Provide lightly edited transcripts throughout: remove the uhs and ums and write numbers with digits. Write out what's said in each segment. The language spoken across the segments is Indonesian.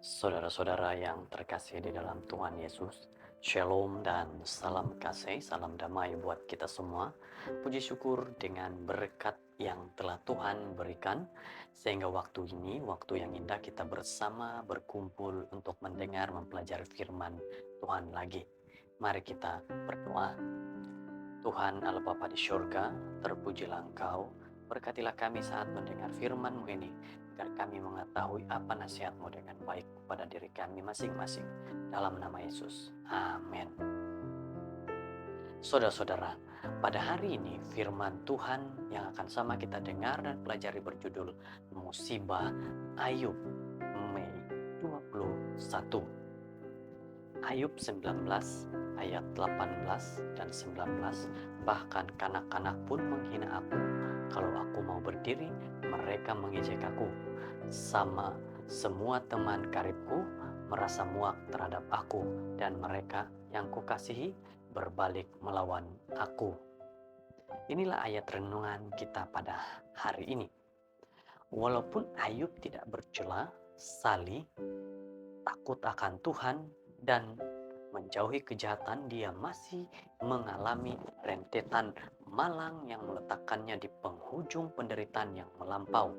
Saudara-saudara yang terkasih di dalam Tuhan Yesus, Shalom dan salam kasih, salam damai buat kita semua. Puji syukur dengan berkat yang telah Tuhan berikan, sehingga waktu ini, waktu yang indah kita bersama berkumpul untuk mendengar, mempelajari firman Tuhan lagi. Mari kita berdoa. Tuhan Allah Bapa di surga, terpujilah Engkau, berkatilah kami saat mendengar firman-Mu ini, agar kami mengetahui apa nasihat-Mu dengan baik kepada diri kami masing-masing. Dalam nama Yesus, amin. Saudara-saudara, pada hari ini firman Tuhan yang akan sama kita dengar dan pelajari berjudul Musibah Ayub, Mei 21. Ayub 19 ayat 18 dan 19, bahkan kanak-kanak pun menghina aku. Kalau aku mau berdiri, mereka mengejek aku. Sama semua teman karibku merasa muak terhadap aku, dan mereka yang kukasihi berbalik melawan aku. Inilah ayat renungan kita pada hari ini. Walaupun Ayub tidak bercela, salih, takut akan Tuhan, dan menjauhi kejahatan, dia masih mengalami rentetan malang yang meletakkannya di penghujung penderitaan yang melampau.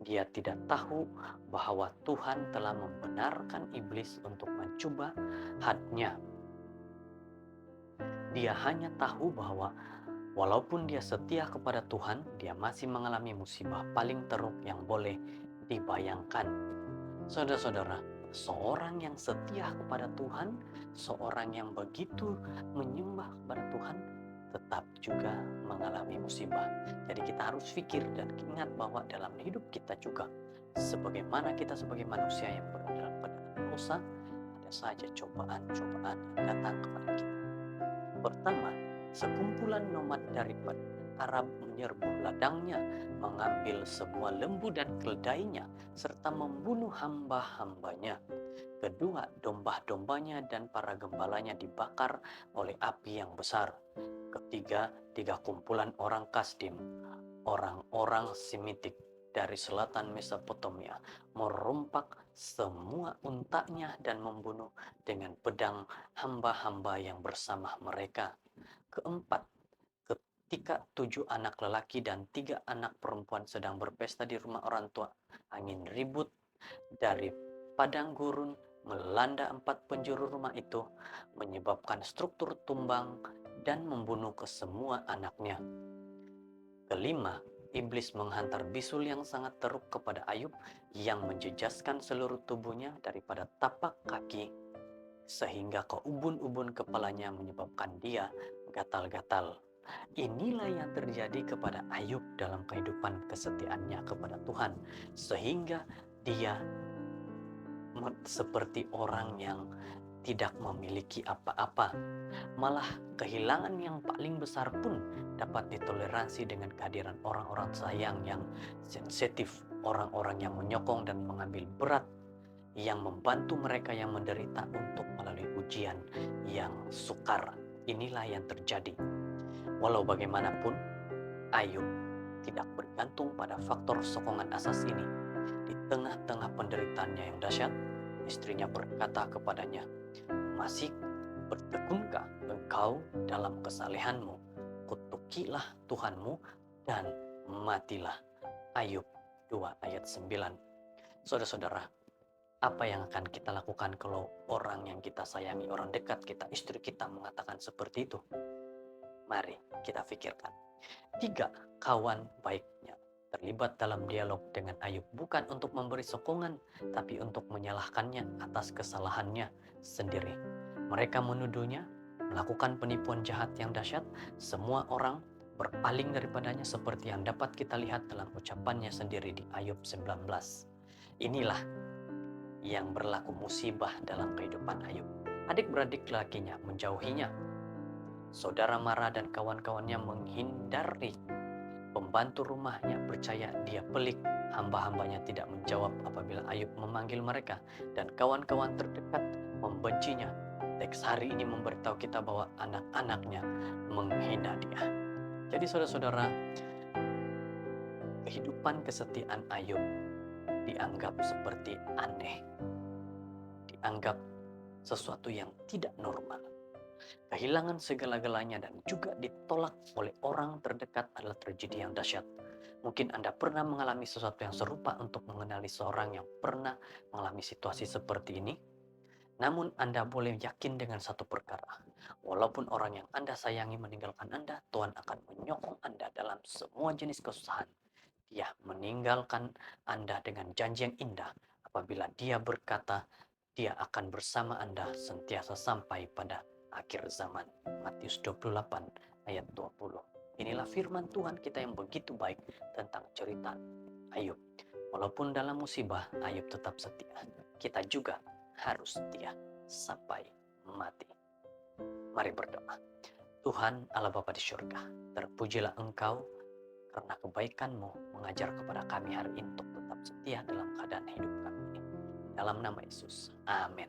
Dia tidak tahu bahwa Tuhan telah membenarkan iblis untuk mencoba hatinya. Dia hanya tahu bahwa walaupun dia setia kepada Tuhan, dia masih mengalami musibah paling teruk yang boleh dibayangkan. Saudara-saudara, seorang yang setia kepada Tuhan, seorang yang begitu menyembah kepada Tuhan, tetap juga mengalami musibah. Jadi kita harus pikir dan ingat bahwa dalam hidup kita juga, sebagaimana kita sebagai manusia yang berada dalam keadaan dosa, ada saja cobaan-cobaan yang datang kepada kita. Pertama, sekumpulan nomad dari Arab menyerbu ladangnya, mengambil semua lembu dan keledainya, serta membunuh hamba-hambanya. Kedua, domba-dombanya dan para gembalanya dibakar oleh api yang besar. Ketiga, tiga kumpulan orang Kasdim, orang-orang Semitik dari selatan Mesopotamia, merompak semua untanya dan membunuh dengan pedang hamba-hamba yang bersama mereka. Keempat, ketika 7 anak lelaki dan 3 anak perempuan sedang berpesta di rumah orang tua, angin ribut dari padang gurun melanda 4 penjuru rumah itu, menyebabkan struktur tumbang dan membunuh kesemua anaknya. Kelima, iblis menghantar bisul yang sangat teruk kepada Ayub yang menjejaskan seluruh tubuhnya daripada tapak kaki sehingga ke ubun-ubun kepalanya, menyebabkan dia gatal-gatal. Inilah yang terjadi kepada Ayub dalam kehidupan kesetiaannya kepada Tuhan, sehingga dia seperti orang yang tidak memiliki apa-apa. Malah kehilangan yang paling besar pun dapat ditoleransi dengan kehadiran orang-orang sayang yang sensitif, orang-orang yang menyokong dan mengambil berat, yang membantu mereka yang menderita untuk melalui ujian yang sukar. Inilah yang terjadi. Walau bagaimanapun, Ayub tidak bergantung pada faktor sokongan asas ini. Di tengah-tengah penderitaannya yang dahsyat, istrinya berkata kepadanya, "Masih bertekunkah engkau dalam kesalehanmu? Kutukilah Tuhanmu dan matilah." Ayub 2 ayat 9. Saudara-saudara, apa yang akan kita lakukan kalau orang yang kita sayangi, orang dekat kita, istri kita mengatakan seperti itu? Mari kita pikirkan. 3, kawan baiknya terlibat dalam dialog dengan Ayub bukan untuk memberi sokongan, tapi untuk menyalahkannya atas kesalahannya sendiri. Mereka menuduhnya melakukan penipuan jahat yang dahsyat. Semua orang berpaling daripadanya seperti yang dapat kita lihat dalam ucapannya sendiri di Ayub 19. Inilah yang berlaku musibah dalam kehidupan Ayub. Adik-beradik lakinya menjauhinya. Saudara Mara dan kawan-kawannya menghindari. Pembantu rumahnya percaya dia pelik. Hamba-hambanya tidak menjawab apabila Ayub memanggil mereka. Dan kawan-kawan terdekat membencinya. Teks hari ini memberitahu kita bahwa anak-anaknya menghina dia. Jadi saudara-saudara, kehidupan kesetiaan Ayub dianggap seperti aneh. dianggap sesuatu yang tidak normal. Kehilangan segala-galanya dan juga ditolak oleh orang terdekat adalah tragedi yang dahsyat. Mungkin Anda pernah mengalami sesuatu yang serupa untuk mengenali seorang yang pernah mengalami situasi seperti ini. Namun Anda boleh yakin dengan satu perkara. Walaupun orang yang Anda sayangi meninggalkan Anda, Tuhan akan menyokong Anda dalam semua jenis kesusahan. Dia meninggalkan Anda dengan janji yang indah apabila Dia berkata, Dia akan bersama Anda sentiasa sampai pada akhir zaman. Matius 28 ayat 20. Inilah firman Tuhan kita yang begitu baik tentang cerita Ayub. Walaupun dalam musibah, Ayub tetap setia. Kita juga harus setia sampai mati. Mari berdoa. Tuhan Allah Bapa di surga, terpujilah Engkau karena kebaikan-Mu mengajar kepada kami hari ini untuk tetap setia dalam keadaan hidup kami ini. Dalam nama Yesus, amin.